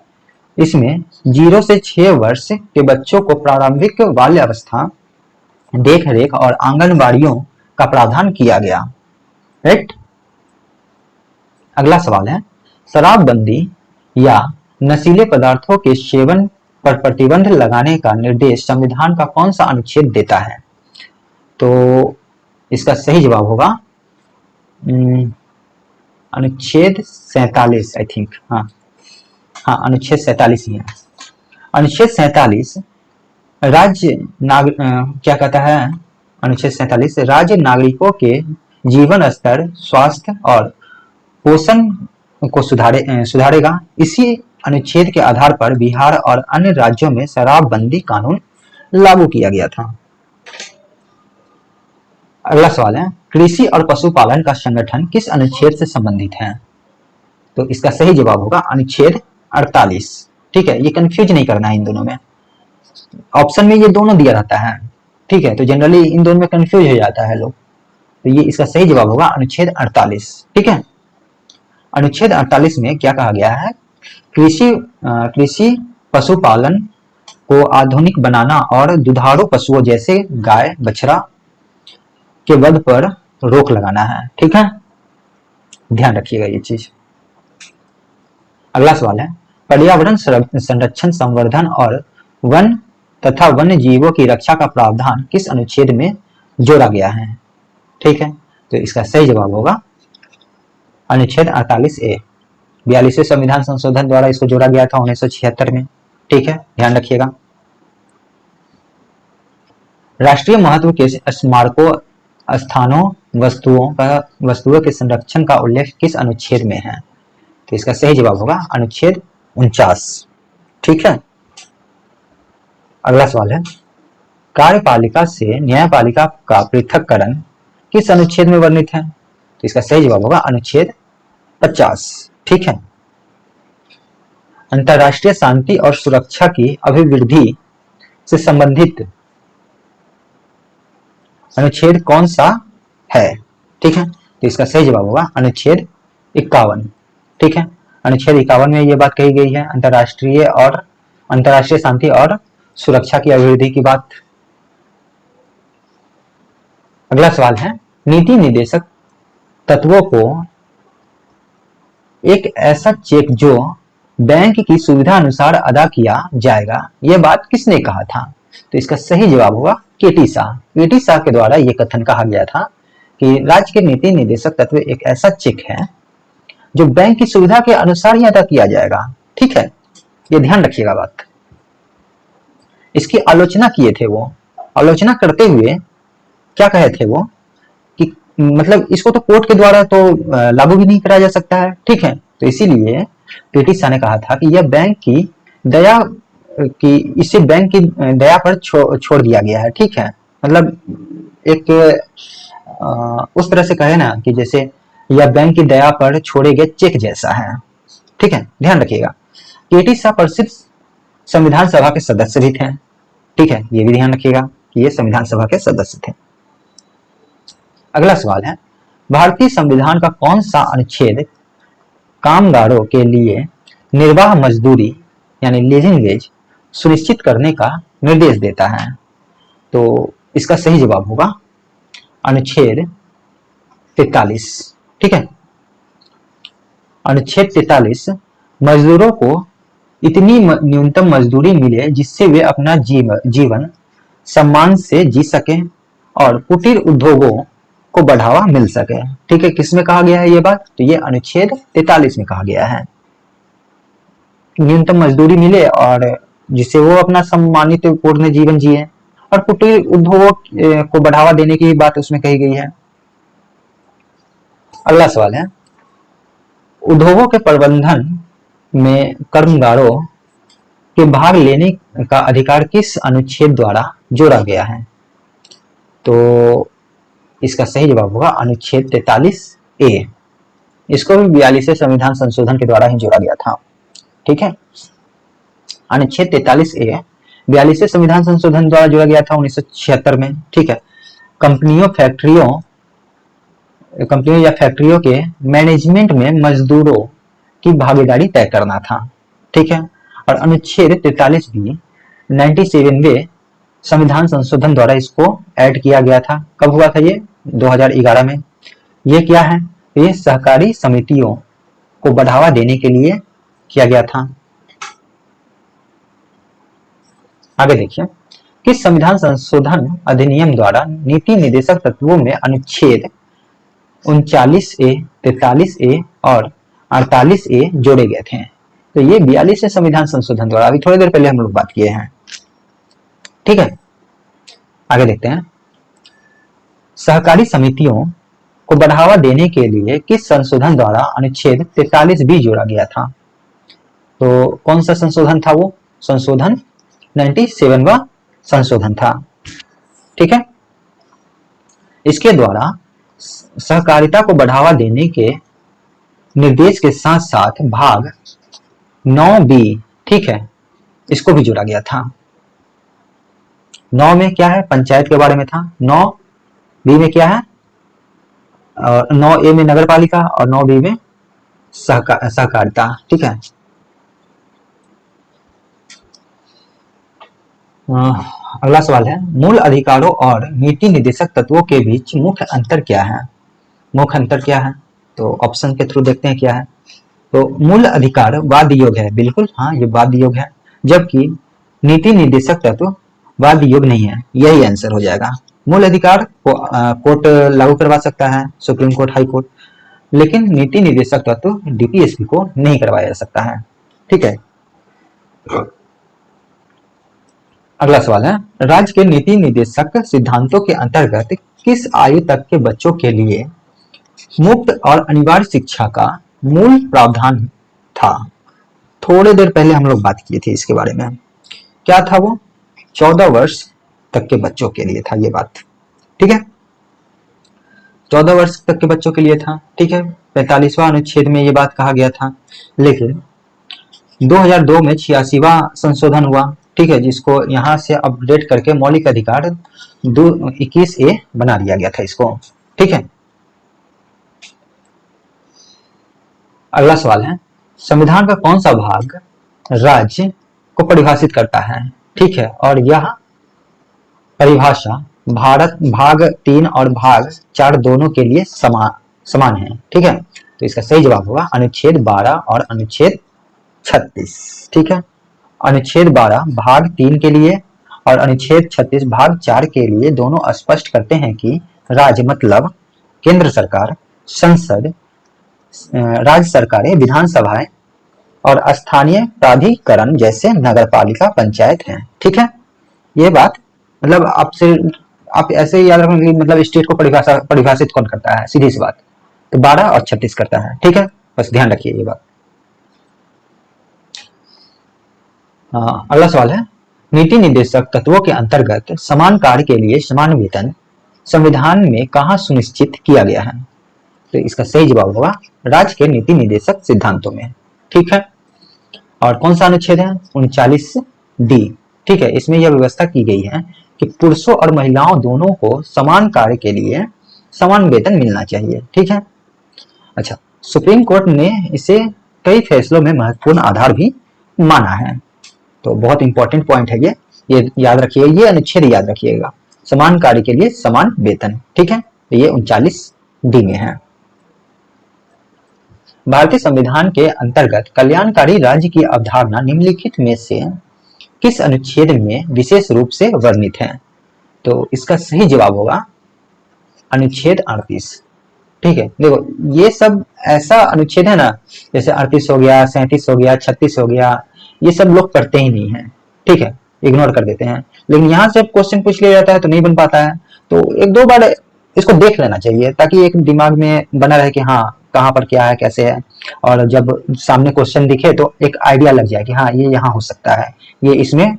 इसमें 0 से 6 वर्ष के बच्चों को प्रारंभिक बाल्य अवस्था, देख रेख और आंगनबाड़ियों का प्रावधान किया गया। राइट। अगला सवाल है, शराबबंदी या नशीले पदार्थों के सेवन पर प्रतिबंध लगाने का निर्देश संविधान का कौन सा अनुच्छेद देता है? तो इसका सही जवाब होगा अनुच्छेद 47, आई थिंक। हाँ, अनुच्छेद 47 ही है। अनुच्छेद 47 क्या कहता है? अनुच्छेद 47 राज्य नागरिकों के जीवन स्तर, स्वास्थ्य और पोषण को सुधारेगा। इसी अनुच्छेद के आधार पर बिहार और अन्य राज्यों में शराबबंदी कानून लागू किया गया था। अगला सवाल है, कृषि और पशुपालन का संगठन किस अनुच्छेद से संबंधित है? तो इसका सही जवाब होगा अनुच्छेद 48। ठीक है, ये कंफ्यूज नहीं करना है इन दोनों में, ऑप्शन में ये दोनों दिया रहता है। ठीक है, तो जनरली इन दोनों में कंफ्यूज हो जाता है लोग, तो ये इसका सही जवाब होगा अनुच्छेद 48। ठीक है, अनुच्छेद 48 में क्या कहा गया है? कृषि पशुपालन को आधुनिक बनाना और दुधारू पशुओं जैसे गाय बछड़ा के वध पर रोक लगाना है। ठीक है, ध्यान रखिएगा ये चीज। अगला सवाल है, पर्यावरण संरक्षण, संवर्धन और वन तथा वन्य जीवों की रक्षा का प्रावधान किस अनुच्छेद में जोड़ा गया है? ठीक है, तो इसका सही जवाब होगा अनुच्छेद 48A। 42वें संविधान संशोधन द्वारा इसको जोड़ा गया था 1976 में। ठीक है, ध्यान रखिएगा। राष्ट्रीय महत्व के स्मारकों, स्थानों, वस्तुओं के संरक्षण का उल्लेख किस अनुच्छेद में है? तो इसका सही जवाब होगा अनुच्छेद 49। ठीक है, अगला सवाल है, कार्यपालिका से न्यायपालिका का पृथक्करण किस अनुच्छेद में वर्णित है? तो इसका सही जवाब होगा अनुच्छेद 50। ठीक है, अंतरराष्ट्रीय शांति और सुरक्षा की अभिवृद्धि से संबंधित अनुच्छेद कौन सा है? ठीक है, तो इसका सही जवाब होगा अनुच्छेद 51। ठीक है, अनुच्छेद 51 में ये बात कही गई है, अंतरराष्ट्रीय शांति और सुरक्षा की अभिवृद्धि की बात। अगला सवाल है, नीति निर्देशक तत्वों को एक ऐसा चेक जो बैंक की सुविधा अनुसार अदा किया जाएगा, यह बात किसने कहा था? तो इसका सही जवाब होगा केटी शाह। केटी शाह के द्वारा यह कथन कहा गया था कि राज्य के नीति निर्देशक तत्व एक ऐसा चेक है जो बैंक की सुविधा के अनुसार ही अदा किया जाएगा। ठीक है, ये ध्यान रखिएगा बात। इसकी आलोचना किए थे वो, आलोचना करते हुए क्या कहे थे वो कि मतलब इसको तो कोर्ट के द्वारा तो लागू भी नहीं कराया जा सकता है। ठीक है, तो इसीलिए केटी शाह ने कहा था कि यह बैंक की दया कि इसे बैंक की दया पर छोड़ दिया गया है। ठीक है, मतलब एक उस तरह से कहे ना कि जैसे यह बैंक की दया पर छोड़े गए चेक जैसा है। ठीक है, ध्यान रखिएगा। केटी शाह प्रसिद्ध संविधान सभा के सदस्य भी थे। ठीक है, ये भी ध्यान रखिएगा कि ये संविधान सभा के सदस्य थे। अगला सवाल है, भारतीय संविधान का कौन सा अनुच्छेद कामगारों के लिए निर्वाह मजदूरी यानी लिविंग वेज सुनिश्चित करने का निर्देश देता है? तो इसका सही जवाब होगा अनुच्छेद 43। ठीक है, अनुच्छेद 43 मजदूरों को इतनी न्यूनतम मजदूरी मिले जिससे वे अपना जीवन सम्मान से जी सके और कुटीर उद्योगों को बढ़ावा मिल सके। ठीक है, किसमें कहा गया है ये बात? तो ये अनुच्छेद 43 में कहा गया है, न्यूनतम मजदूरी मिले और जिससे वो अपना सम्मानित पूर्ण जीवन जिए, और कुटीर उद्योगों को बढ़ावा देने की बात उसमें कही गई है। अगला सवाल है, उद्योगों के प्रबंधन में कर्मगारों के भाग लेने का अधिकार किस अनुच्छेद द्वारा जोड़ा गया है? तो इसका सही जवाब होगा अनुच्छेद 43A। इसको भी 42वें संविधान संशोधन के द्वारा ही जोड़ा गया था। ठीक है, अनुच्छेद 43A 42वें संविधान संशोधन द्वारा जोड़ा गया था 1976 में। ठीक है, कंपनियों या फैक्ट्रियों के मैनेजमेंट में मजदूरों की भागीदारी तय करना था। ठीक है, और अनुच्छेद 43B 97वें संविधान संशोधन द्वारा इसको ऐड किया गया था। कब हुआ था ये? 2011 में। ये क्या है? ये सहकारी समितियों को बढ़ावा देने के लिए किया गया था। आगे देखिए, किस संविधान संशोधन अधिनियम द्वारा नीति निर्देशक तत्वों में अनुच्छेद 39A, 43A और 48A जोड़े गए थे? तो ये 42वें संविधान संशोधन द्वारा अभी थोड़ी देर पहले हम लोग बात किए हैं। ठीक है, आगे देखते हैं। सहकारी समितियों को बढ़ावा देने के लिए किस संशोधन द्वारा अनुच्छेद 43B जोड़ा गया था? तो कौन सा संशोधन था वो? संशोधन 97वां संशोधन था। ठीक है, इसके द्वारा सहकारिता को बढ़ावा देने के निर्देश के साथ साथ भाग 9B, ठीक है, इसको भी जोड़ा गया था। 9 में क्या है? पंचायत के बारे में था। 9B में क्या है? 9A में नगर पालिका और 9B में सहकारिता। ठीक है, अगला सवाल है, मूल अधिकारों और नीति निर्देशक तत्वों के बीच मुख्य अंतर क्या है? मुख्य अंतर क्या है? तो ऑप्शन के थ्रू देखते हैं क्या है। तो मूल अधिकार वाद योग है, बिल्कुल हाँ, ये वाद योग है, जबकि नीति निर्देशक तत्व वाद योग नहीं है। यही आंसर हो जाएगा। मूल अधिकार को कोर्ट लागू करवा सकता है, सुप्रीम कोर्ट, हाई कोर्ट, लेकिन नीति निर्देशक तत्व डीपीएसपी को नहीं करवाया जा सकता है। ठीक है, अगला सवाल है, राज्य के नीति निर्देशक सिद्धांतों के अंतर्गत किस आयु तक के बच्चों के लिए मुफ्त और अनिवार्य शिक्षा का मूल प्रावधान था? थोड़ी देर पहले हम लोग बात किए थे इसके बारे में। क्या था वो? 14 वर्ष तक के बच्चों के लिए था ये बात। ठीक है, 14 वर्ष तक के बच्चों के लिए था। ठीक है, 45वां अनुच्छेद में ये बात कहा गया था, लेकिन 2002 में 86वां संशोधन हुआ। ठीक है, जिसको यहाँ से अपडेट करके मौलिक अधिकार 21A बना दिया गया था इसको। ठीक है, अगला सवाल है, संविधान का कौन सा भाग राज्य को परिभाषित करता है? ठीक है, और यह परिभाषा भारत भाग 3 और भाग 4 दोनों के लिए समान है। ठीक है, तो इसका सही जवाब होगा अनुच्छेद 12 और अनुच्छेद 36। ठीक है, अनुच्छेद 12 भाग 3 के लिए और अनुच्छेद 36 भाग 4 के लिए दोनों स्पष्ट करते हैं कि राज्य मतलब केंद्र सरकार, संसद, राज्य सरकारें, विधानसभाएं और स्थानीय प्राधिकरण जैसे नगरपालिका, पंचायत हैं। ठीक है, ये बात मतलब आप ऐसे याद रखेंगे, मतलब स्टेट को परिभाषित कौन करता है? सीधी सी बात, तो 12 और 36 करता है। ठीक है, बस ध्यान रखिए ये बात। अगला सवाल है, नीति निर्देशक तत्वों के अंतर्गत समान कार्य के लिए समान वेतन संविधान में कहाँ सुनिश्चित किया गया है? तो इसका सही जवाब होगा राज्य के नीति निर्देशक सिद्धांतों में। ठीक है, और कौन सा अनुच्छेद है? 39D। ठीक है, इसमें यह व्यवस्था की गई है कि पुरुषों और महिलाओं दोनों को समान कार्य के लिए समान वेतन मिलना चाहिए। ठीक है, अच्छा, सुप्रीम कोर्ट ने इसे कई फैसलों में महत्वपूर्ण आधार भी माना है। तो बहुत इंपॉर्टेंट पॉइंट है ये याद रखिए, ये अनुच्छेद याद रखिएगा, समान कार्य के लिए समान वेतन। ठीक है, तो ये 39D में है। भारतीय संविधान के अंतर्गत कल्याणकारी राज्य की अवधारणा निम्नलिखित में से किस अनुच्छेद में विशेष रूप से वर्णित है? तो इसका सही जवाब होगा अनुच्छेद 38। ठीक है, देखो ये सब ऐसा अनुच्छेद है ना, जैसे 38 हो गया, 37 हो गया, 36 हो गया, ये सब लोग करते ही नहीं है। ठीक है, इग्नोर कर देते हैं, लेकिन यहाँ से क्वेश्चन पूछ लिया जाता है तो नहीं बन पाता है। तो एक दो बार इसको देख लेना चाहिए ताकि एक दिमाग में बना रहे कि हाँ कहाँ पर क्या है, कैसे है, और जब सामने क्वेश्चन दिखे तो एक आइडिया लग जाए कि हाँ ये यहाँ हो सकता है, ये इसमें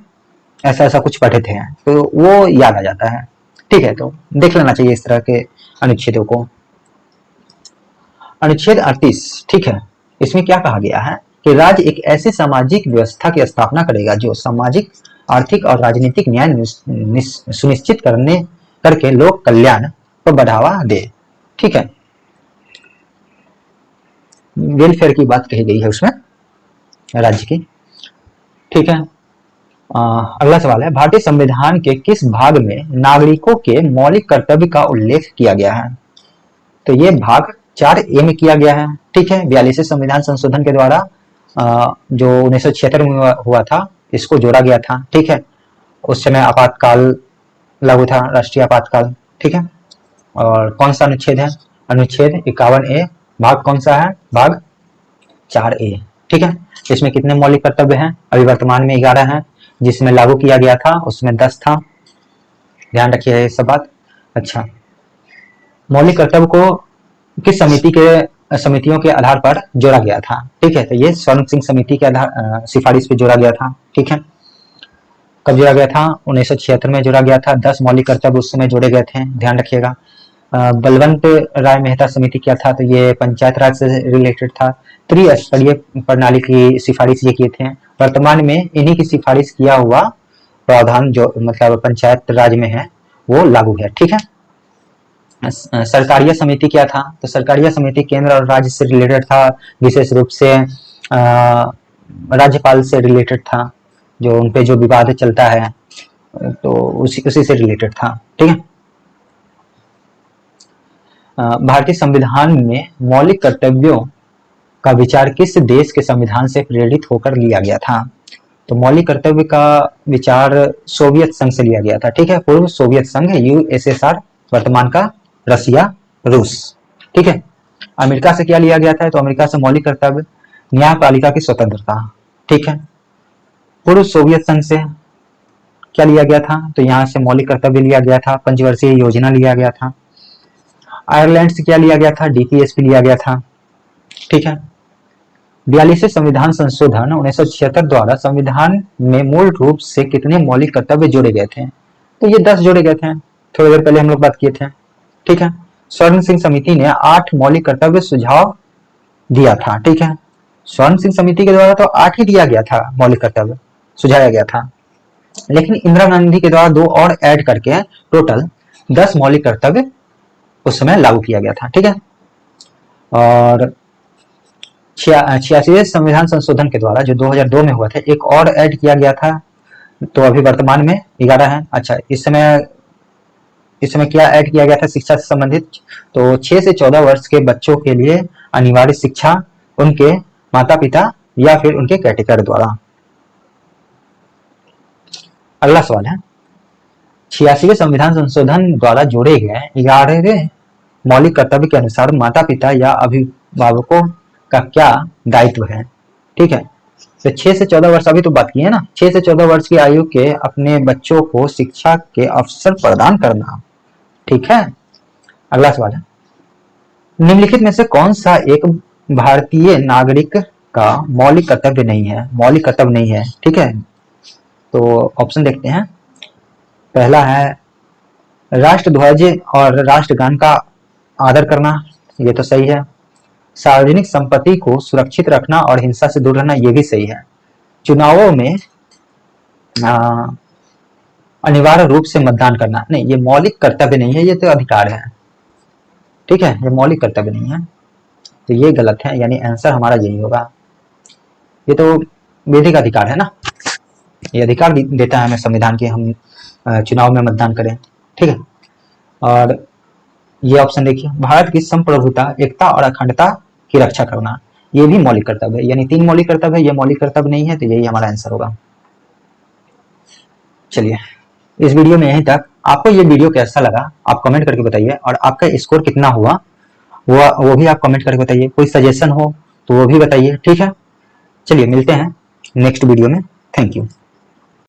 ऐसा ऐसा कुछ पढ़े थे, तो वो याद आ जाता है। ठीक है, तो देख लेना चाहिए इस तरह के अनुच्छेदों को। अनुच्छेद 38, ठीक है, इसमें क्या कहा गया है कि राज्य एक ऐसी सामाजिक व्यवस्था की स्थापना करेगा जो सामाजिक, आर्थिक और राजनीतिक न्याय सुनिश्चित करके लोक कल्याण को बढ़ावा दे। ठीक है, वेलफेयर की बात कही गई है उसमें राज्य की। ठीक है, अगला सवाल है, भारतीय संविधान के किस भाग में नागरिकों के मौलिक कर्तव्य का उल्लेख किया गया है? तो ये भाग 4A में किया गया है। ठीक है, 42वें संविधान संशोधन के द्वारा जो 1976 में हुआ था, इसको जोड़ा गया था। ठीक है, उस समय आपातकाल लागू था, राष्ट्रीय आपातकाल। ठीक है, और कौन सा अनुच्छेद है? अनुच्छेद 51A, भाग कौन सा है? भाग 4A। ठीक है, इसमें कितने मौलिक कर्तव्य हैं? अभी वर्तमान में 11 हैं, जिसमें लागू किया गया था उसमें 10 था। ध्यान रखिए ये सब बात। अच्छा, मौलिक कर्तव्य को किस समितियों के आधार पर जोड़ा गया था? ठीक है, तो ये स्वर्ण सिंह समिति के आधार सिफारिश पे जोड़ा गया था। ठीक है, कब जोड़ा गया था? 1976 में जोड़ा गया था। 10 मौलिक कर्तव्य उस समय जोड़े गए थे, ध्यान रखिएगा। बलवंत राय मेहता समिति क्या था? तो ये पंचायत राज से रिलेटेड था। त्रिस्तरीय प्रणाली की सिफारिश ये किए थे। वर्तमान में इन्हीं की सिफारिश किया हुआ प्रावधान जो मतलब पंचायत राज में है वो लागू है। ठीक है, सरकारिया समिति क्या था? तो सरकारिया समिति केंद्र और राज्य से रिलेटेड था, विशेष रूप से राज्यपाल से रिलेटेड था, जो उनपे जो विवाद चलता है तो उसी से रिलेटेड था। ठीक है, भारतीय संविधान में मौलिक कर्तव्यों का विचार किस देश के संविधान से प्रेरित होकर लिया गया था? तो मौलिक कर्तव्य का विचार सोवियत संघ से लिया गया था। ठीक है, पूर्व सोवियत संघ यूएसएसआर, वर्तमान का रसिया, रूस। ठीक है, अमेरिका से क्या लिया गया था? तो अमेरिका से मौलिक कर्तव्य न्यायपालिका की स्वतंत्रता। ठीक है, पूर्व सोवियत संघ से क्या लिया गया था? तो यहाँ से मौलिक कर्तव्य लिया गया था, पंचवर्षीय योजना लिया गया था। आयरलैंड से क्या लिया गया था? डीपीएसपी लिया गया था। ठीक है, 42वें संविधान संशोधन 1976 द्वारा संविधान में मूल रूप से कितने मौलिक कर्तव्य जोड़े गए थे? तो ये 10 जोड़े गए थे, थोड़ी देर पहले हम लोग बात किए थे। ठीक है, स्वर्ण सिंह समिति ने 8 मौलिक कर्तव्य सुझाव दिया था। ठीक है, स्वर्ण सिंह समिति के द्वारा तो 8 ही दिया गया था, मौलिक कर्तव्य सुझाया गया था, लेकिन इंदिरा गांधी के द्वारा 2 और ऐड करके टोटल 10 मौलिक कर्तव्य उस समय लागू किया गया था। ठीक है, और 86वें संविधान संशोधन के द्वारा जो 2002 में हुआ था, एक और ऐड किया गया था, तो अभी वर्तमान में 11 है। अच्छा, इस समय क्या ऐड किया गया था शिक्षा से संबंधित? तो 6 से 14 वर्ष के बच्चों के लिए अनिवार्य शिक्षा उनके माता पिता या फिर उनके कैटेकर द्वारा। अगला सवाल है, 86वें संविधान संशोधन द्वारा जोड़े गए 11वें मौलिक कर्तव्य के अनुसार माता पिता या अभिभावकों का क्या दायित्व है? ठीक है, तो 6 से 14 वर्ष अभी तो बात की है ना, 6 से 14 वर्ष की आयु के अपने बच्चों को शिक्षा के अवसर प्रदान करना। ठीक है, अगला सवाल है, निम्नलिखित में से कौन सा एक भारतीय नागरिक का मौलिक कर्तव्य नहीं है? मौलिक कर्तव्य नहीं है। ठीक है, तो ऑप्शन देखते हैं। पहला है राष्ट्रध्वज और राष्ट्रगान का आदर करना, ये तो सही है। सार्वजनिक संपत्ति को सुरक्षित रखना और हिंसा से दूर रहना, ये भी सही है। चुनावों में अनिवार्य रूप से मतदान करना, नहीं, ये मौलिक कर्तव्य नहीं है, ये तो अधिकार है। ठीक है, ये मौलिक कर्तव्य नहीं है, तो ये गलत है, यानी आंसर हमारा यही होगा। ये तो विधिक अधिकार है ना, ये अधिकार देता है हमें संविधान की हम चुनाव में मतदान करें। ठीक है, और ये ऑप्शन देखिए, भारत की संप्रभुता, एकता और अखंडता की रक्षा करना, ये भी मौलिक कर्तव्य है, यानी 3 मौलिक कर्तव्य है, ये मौलिक कर्तव्य नहीं है, तो यही हमारा आंसर होगा। चलिए, इस वीडियो में यहीं तक। आपको ये वीडियो कैसा लगा आप कमेंट करके बताइए, और आपका स्कोर कितना हुआ वो भी आप कमेंट करके बताइए। कोई सजेशन हो तो वो भी बताइए। ठीक है, चलिए मिलते हैं नेक्स्ट वीडियो में। Thank you.